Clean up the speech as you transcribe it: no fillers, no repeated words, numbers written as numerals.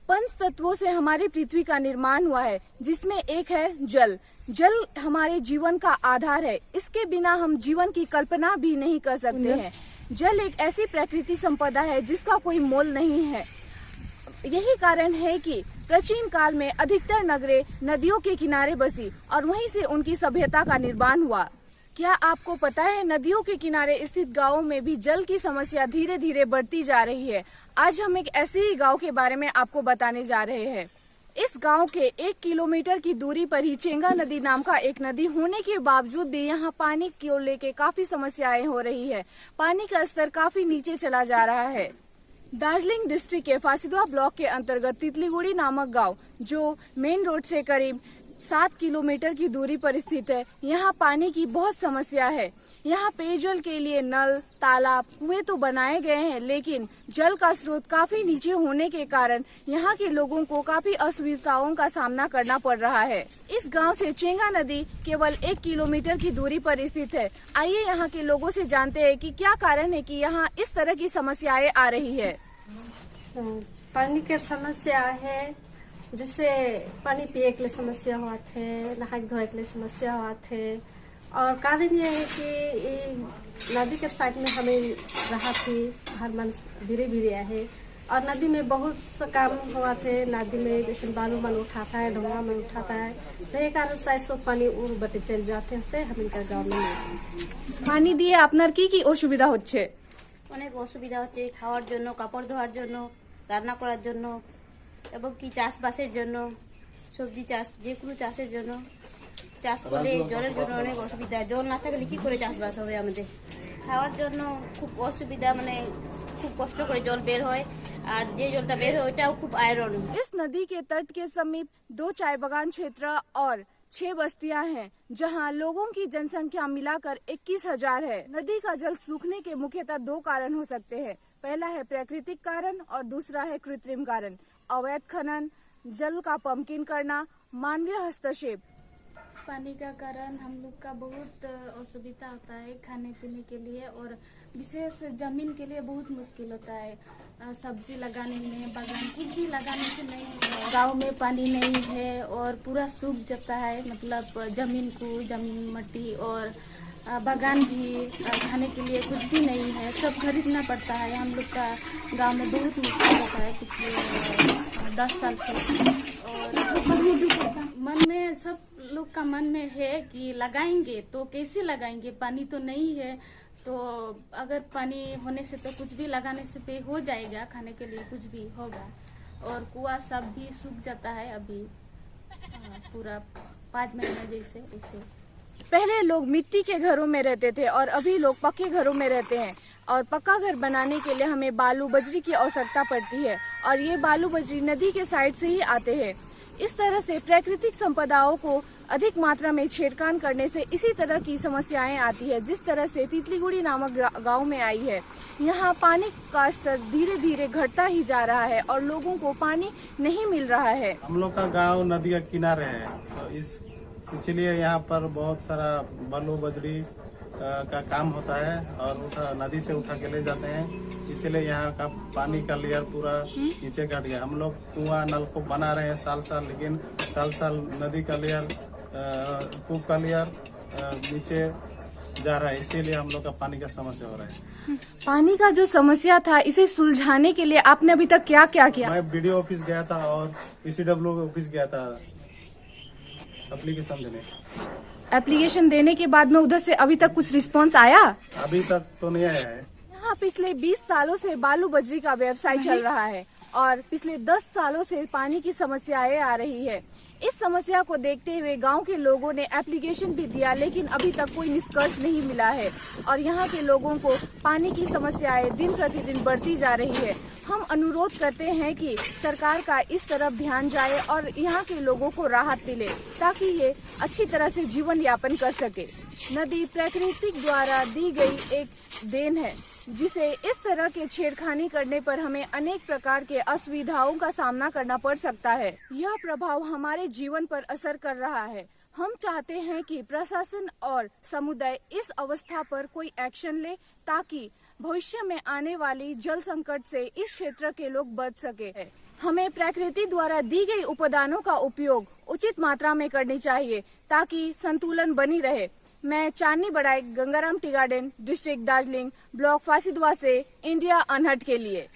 पंच तत्वों से हमारी पृथ्वी का निर्माण हुआ है, जिसमें एक है जल। जल हमारे जीवन का आधार है। इसके बिना हम जीवन की कल्पना भी नहीं कर सकते हैं। जल एक ऐसी प्रकृति संपदा है जिसका कोई मोल नहीं है। यही कारण है कि प्राचीन काल में अधिकतर नगरें नदियों के किनारे बसी और वहीं से उनकी सभ्यता का निर्माण हुआ। क्या आपको पता है, नदियों के किनारे स्थित गांवों में भी जल की समस्या धीरे धीरे बढ़ती जा रही है। आज हम एक ऐसे ही गांव के बारे में आपको बताने जा रहे हैं। इस गांव के 1 किलोमीटर की दूरी पर ही चेंगा नदी नाम का एक नदी होने के बावजूद भी यहाँ पानी को लेके काफी समस्याएं हो रही है। पानी का स्तर काफी नीचे चला जा रहा है। दार्जिलिंग डिस्ट्रिक्ट के फासिदवा ब्लॉक के अंतर्गत तितलीगुड़ी नामक गांव, जो मेन रोड से करीब 7 किलोमीटर की दूरी पर स्थित है, यहाँ पानी की बहुत समस्या है। यहाँ पेयजल के लिए नल, तालाब, कुएं तो बनाए गए हैं, लेकिन जल का स्रोत काफी नीचे होने के कारण यहाँ के लोगों को काफी असुविधाओं का सामना करना पड़ रहा है। इस गांव से चेंगा नदी केवल 1 किलोमीटर की दूरी पर स्थित है। आइए यहाँ के लोगों से जानते हैं कि क्या कारण है कि यहाँ इस तरह की समस्याएं आ रही है। पानी की समस्या है, जिससे पानी पिए के लिए समस्या हुआ थे, नहाए धोए के लिए समस्या हुआ थे। और कारण ये है कि नदी के साइड में हमें रहा थी, हर मन धीरे धीरे है। और नदी में बहुत सा काम हुआ थे। नदी में जैसे बालू मन उठाता है, ढोंगा मन उठाता है, सही कारण से सब पानी उड़ बटे चल जाते हैं। हम इनका गाँव में पानी दिए আপনার কি অসুবিধা হচ্ছে? অনেক অসুবিধা হচ্ছে, খাওয়ার জন্য, কাপড় ধোয়ার জন্য, রান্না করার জন্য এবং কি চাষবাসের জন্য, সবজি চাষ, যে কোনো চাষের জন্য। চাষ করলে জলের জন্য অনেক অসুবিধা। জল না থাকলে কি করে চাষবাস হবে আমাদের? খাওয়ার জন্য খুব অসুবিধা, মানে খুব কষ্ট করে জল বের হয়, আর যে জলটা বের হয় ওটাও খুব আয়রন। इस नदी के तट के समीप 2 चाय बागान क्षेत्र और 6 बस्तियां हैं, जहां लोगों की जनसंख्या मिलाकर 21,000 है। नदी का जल सूखने के मुख्यतः 2 कारण हो सकते हैं। पहला है प्राकृतिक कारण और दूसरा है कृत्रिम कारण। अवैध खनन, जल का पंपिंग करना, मानवीय हस्तक्षेप। पानी का कारण हम लोग का बहुत असुविधा होता है खाने पीने के लिए, और विशेष जमीन के लिए बहुत मुश्किल होता है। सब्जी लगाने में, बागान कुछ भी लगाने से नहीं होता है। गाँव में पानी नहीं है और पूरा सूख जाता है, मतलब जमीन को, जमीन मिट्टी और बागान भी, खाने के लिए कुछ भी नहीं है, सब खरीदना पड़ता है। हम लोग का गांव में बहुत मुश्किल होता है पिछले 10 साल से। और मन में, सब लोग का मन में है कि लगाएंगे तो कैसे लगाएंगे, पानी तो नहीं है। तो अगर पानी होने से तो कुछ भी लगाने से पे हो जाएगा, खाने के लिए कुछ भी होगा। और कुआं सब भी सूख जाता है अभी पूरा 5 महीने जैसे ऐसे। पहले लोग मिट्टी के घरों में रहते थे और अभी लोग पक्के घरों में रहते हैं। और पक्का घर बनाने के लिए हमें बालू बजरी की आवश्यकता पड़ती है, और ये बालू बजरी नदी के साइड से ही आते हैं। इस तरह से प्राकृतिक संपदाओं को अधिक मात्रा में छेड़खानी करने से इसी तरह की समस्याएं आती है, जिस तरह से तितलीगुड़ी नामक गांव में आई है। यहाँ पानी का स्तर धीरे धीरे घटता ही जा रहा है और लोगों को पानी नहीं मिल रहा है। हम लोग का गांव नदी के किनारे है, तो इसीलिए यहाँ पर बहुत सारा बालू बजरी का काम होता है और उस नदी से उठा के ले जाते हैं। इसीलिए यहाँ का पानी का लेयर पूरा नीचे घट गया। हम लोग कुआं नलकूप बना रहे हैं साल साल, लेकिन साल नदी का लेयर, कूप का लेयर नीचे जा रहा है। इसीलिए हम लोग का पानी का समस्या हो रहा है। पानी का जो समस्या था, इसे सुलझाने के लिए आपने अभी तक क्या क्या किया? मैं बीडीओ ऑफिस गया था और पीसीडब्ल्यू ऑफिस गया था एप्लीकेशन देने। एप्लीकेशन देने के बाद में उधर से अभी तक कुछ रिस्पांस आया? अभी तक तो नहीं आया है। यहाँ पिछले 20 सालों से बालू बजरी का व्यवसाय चल रहा है और पिछले 10 सालों से पानी की समस्याएं आ रही है। इस समस्या को देखते हुए गांव के लोगों ने एप्लीकेशन भी दिया, लेकिन अभी तक कोई निष्कर्ष नहीं मिला है और यहाँ के लोगों को पानी की समस्याएं दिन प्रतिदिन बढ़ती जा रही है। हम अनुरोध करते हैं कि सरकार का इस तरफ ध्यान जाए और यहाँ के लोगों को राहत मिले, ताकि ये अच्छी तरह से जीवन यापन कर सके। नदी प्रकृति द्वारा दी गई एक देन है, जिसे इस तरह के छेड़खानी करने पर हमें अनेक प्रकार के असुविधाओं का सामना करना पड़ सकता है। यह प्रभाव हमारे जीवन पर असर कर रहा है। हम चाहते हैं कि प्रशासन और समुदाय इस अवस्था पर कोई एक्शन ले, ताकि भविष्य में आने वाली जल संकट से इस क्षेत्र के लोग बच सके। हमें प्रकृति द्वारा दी गई उपादानों का उपयोग उचित मात्रा में करनी चाहिए ताकि संतुलन बनी रहे। मैं Chandni Badai, Gangaram tea garden, district Darjeeling, block Phansidewa से इंडिया अनहट के लिए।